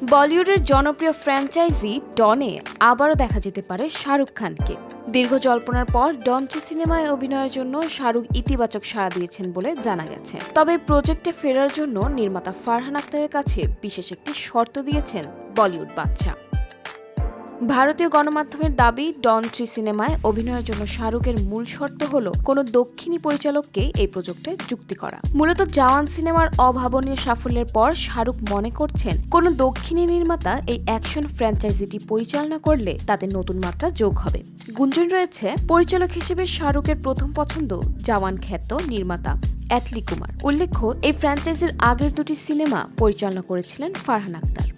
বলিউডের জনপ্রিয় ফ্র্যাঞ্চাইজি ডনে আবারও দেখা যেতে পারে শাহরুখ খানকে। দীর্ঘ জল্পনার পর ডন 2 সিনেমায় অভিনয়ের জন্য শাহরুখ ইতিবাচক সাড়া দিয়েছেন বলে জানা গেছে। তবে প্রজেক্টে ফেরার জন্য নির্মাতা ফারহান আখতারের কাছে বিশেষ একটি শর্ত দিয়েছেন বলিউড বাদশা। ভারতীয় গণমাধ্যমের দাবি, ডন 3 সিনেমায় অভিনয়ের জন্য শাহরুখের মূল শর্ত হল কোনো দক্ষিণী পরিচালককে এই প্রজেক্টে যুক্তি করা। মূলত জওয়ান সিনেমার অভাবনীয় সাফল্যের পর শাহরুখ মনে করছেন, কোনো দক্ষিণী নির্মাতা এই অ্যাকশন ফ্র্যাঞ্চাইজিটি পরিচালনা করলে তাতে নতুন মাত্রা যোগ হবে। গুঞ্জন রয়েছে, পরিচালক হিসেবে শাহরুখের প্রথম পছন্দ জওয়ান খ্যাত নির্মাতা অ্যাটলি কুমার। উল্লেখ্য, এই ফ্র্যাঞ্চাইজির আগের 2টি সিনেমা পরিচালনা করেছিলেন ফারহান আখতার।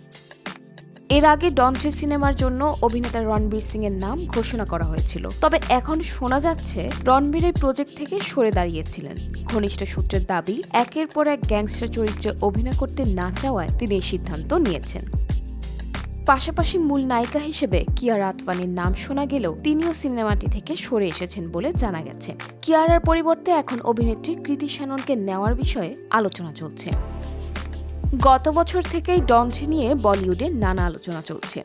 এর আগে ডন 3 সিনেমার জন্য অভিনেতা রণবীর সিং এর নাম ঘোষণা করা হয়েছিল। তবে এখন শোনা যাচ্ছে রণবীর এই প্রজেক্ট থেকে সরে দাঁড়িয়েছিলেন। ঘনিষ্ঠ সূত্রের দাবি, একের পর এক গ্যাংস্টার চরিত্রে অভিনয় করতে না চাওয়ায় তিনি এই সিদ্ধান্ত নিয়েছেন। পাশাপাশি মূল নায়িকা হিসেবে কিয়ারা আদভানির নাম শোনা গেলেও তিনিও সিনেমাটি থেকে সরে এসেছেন বলে জানা গেছে। কিয়ারার পরিবর্তে এখন অভিনেত্রী কৃতি শ্যাননকে নেওয়ার বিষয়ে আলোচনা চলছে। গত বছর থেকেই ডন 3 নিয়ে বলিউডে নানা আলোচনা চলছে।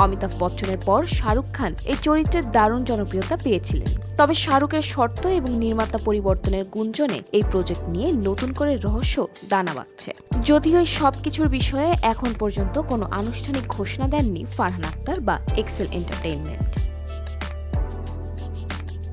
অমিতাভ বচ্চনের পর শাহরুখ খান এই চরিত্রের দারুণ জনপ্রিয়তা পেয়েছিলেন। তবে শাহরুখের শর্ত এবং নির্মাতা পরিবর্তনের গুঞ্জনে এই প্রজেক্ট নিয়ে নতুন করে রহস্য দানা বাঁধছে। যদিও এই সবকিছুর বিষয়ে এখন পর্যন্ত কোনো আনুষ্ঠানিক ঘোষণা দেননি ফারহান আখতার বা এক্সেল এন্টারটেইনমেন্ট।